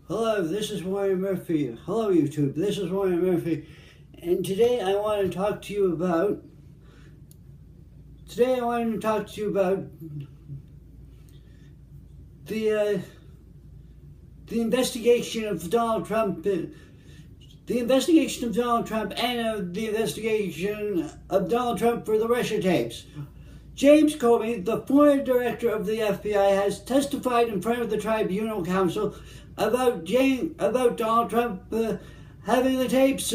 Hello, this is Warren Murphy. Hello, YouTube. This is Warren Murphy, and today I want to talk to you about. The investigation of Donald Trump. The investigation of Donald Trump and the investigation of Donald Trump for the Russia tapes. James Comey, the former director of the FBI, has testified in front of the Tribunal Council about Donald Trump having the tapes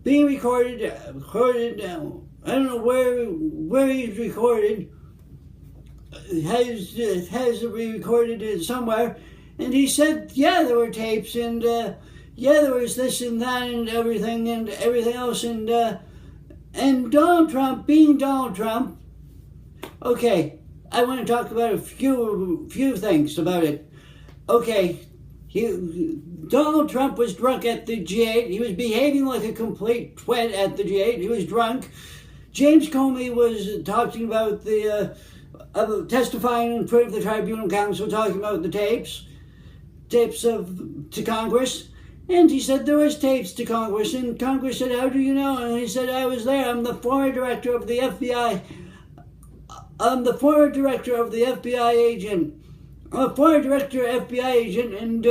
being recorded. I don't know where he's recorded. Has it recorded somewhere? And he said, yeah, there were tapes, and yeah, there was this and that and everything else, and Donald Trump being Donald Trump. Okay, I want to talk about a few things about it. Okay, Donald Trump was drunk at the G8. He was behaving like a complete twit at the G8. He was drunk. James Comey was talking about testifying in front of the Tribunal Council, talking about the tapes to Congress. And he said there was tapes to Congress, and Congress said, how do you know? And he said, I was there. I'm the former director of the FBI. I'm the former director of the FBI agent. I'm a former director FBI agent, and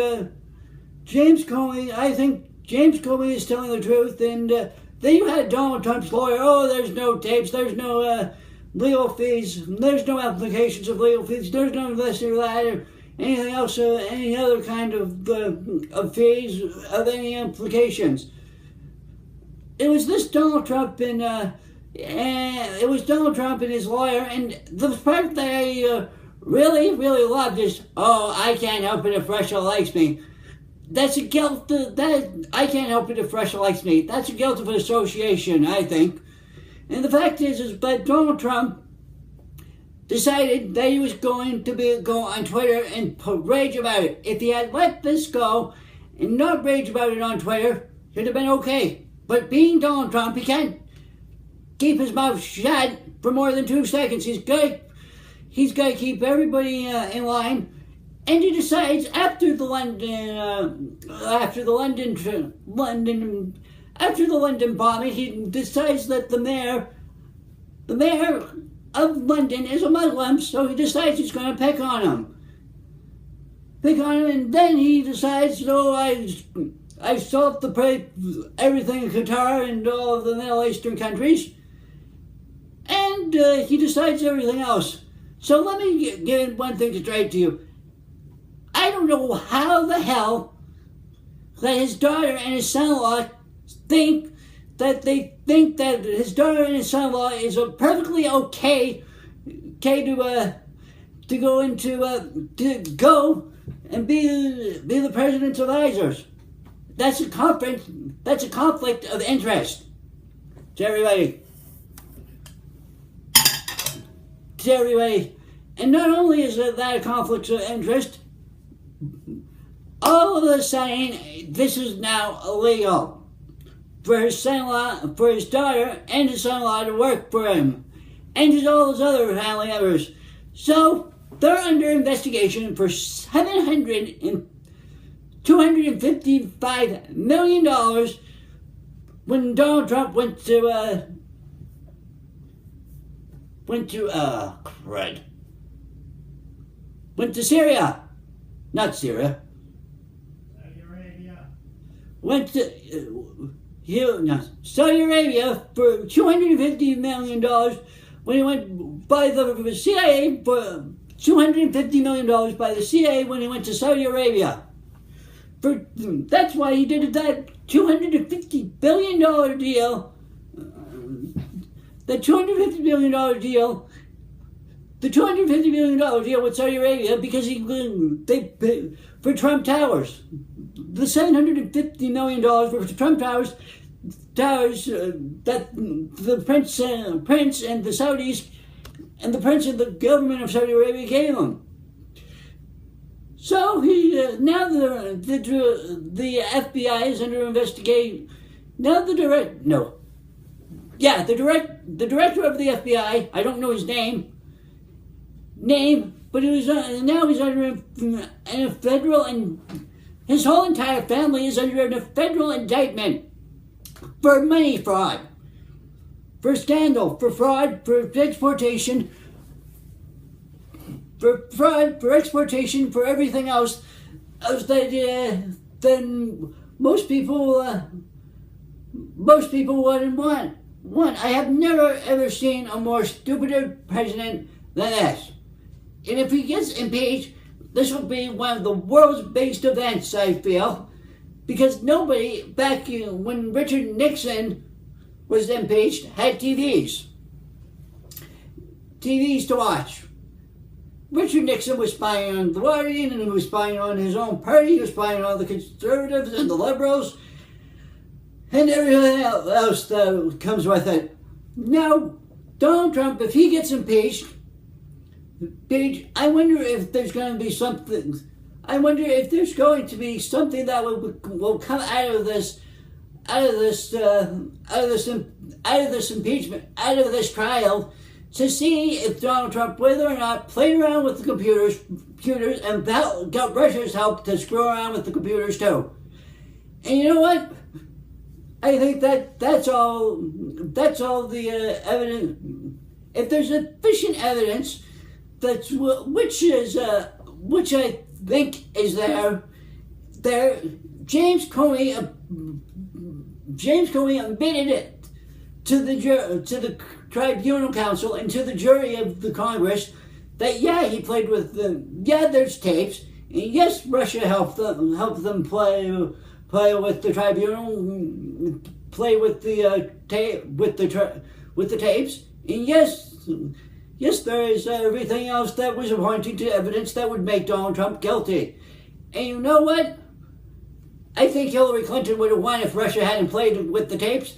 James Comey, I think James Comey is telling the truth, and then you had Donald Trump's lawyer, oh, there's no tapes, there's no legal fees, there's no applications of legal fees, there's no this or that, or anything else, any other kind of fees, of any implications. It was this Donald Trump and it was Donald Trump and his lawyer, and the part that I really loved is, oh, I can't help it if Russia likes me. That's a guilt, that I can't help it if Russia likes me. That's a guilt of association, I think. And the fact is that Donald Trump decided that he was going to go on Twitter and rage about it. If he had let this go and not rage about it on Twitter, it would have been okay. But being Donald Trump, he can't keep his mouth shut for more than 2 seconds. He's got to keep everybody in line. And he decides after the London bombing, he decides that the mayor of London is a Muslim, so he decides he's going to pick on him, and then he decides, oh, I've solved everything in Qatar and all of the Middle Eastern countries, and he decides everything else. So let me get one thing straight to you. I don't know how the hell that his daughter and his son-in-law think that his daughter and his son-in-law is perfectly okay to go and be the president's advisors. That's a conflict of interest. To everybody. And not only is that a conflict of interest, all of a sudden this is now illegal for his son-in-law, for his daughter and his son-in-law to work for him, and all his other family members. So they're under investigation for $255 million when Donald Trump went to Syria, not Syria. Went to Saudi Arabia for $250 million when he went by the CIA for $250 million by the CIA when he went to Saudi Arabia. That's why he did that $250 billion deal. The $250 billion deal. The $250 million deal with Saudi Arabia because for Trump Towers. The $750 million for Trump Towers that the prince and the Saudis and the prince and the government of Saudi Arabia gave him. So now the FBI is under investigation. Now the director of the FBI, I don't know his name, but now he's under a federal, and his whole entire family is under a federal indictment for money fraud, for scandal, for fraud, for exportation, for fraud, for exportation, for everything else than most people wouldn't want. I have never ever seen a more stupider president than this. And if he gets impeached, this will be one of the world's biggest events, I feel, because nobody back when Richard Nixon was impeached had TVs to watch. Richard Nixon was spying on the Guardian, and he was spying on his own party, he was spying on the conservatives and the liberals, and everything else that comes with it. Now, Donald Trump, if he gets impeached, I wonder if there's going to be something. I wonder if there's going to be something that will come out of this impeachment, out of this trial, to see if Donald Trump, whether or not, played around with the computers, and got Russia's help to screw around with the computers too. And you know what? I think that's all the evidence. If there's sufficient evidence, which I think is there. James Comey admitted it to the Tribunal Council and to the jury of the Congress that he played with them. There's tapes, and yes, Russia helped them play with the tribunal, play with the tapes, and yes, there is everything else that was pointing to evidence that would make Donald Trump guilty. And you know what? I think Hillary Clinton would have won if Russia hadn't played with the tapes,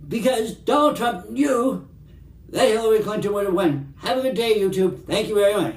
because Donald Trump knew that Hillary Clinton would have won. Have a good day, YouTube. Thank you very much.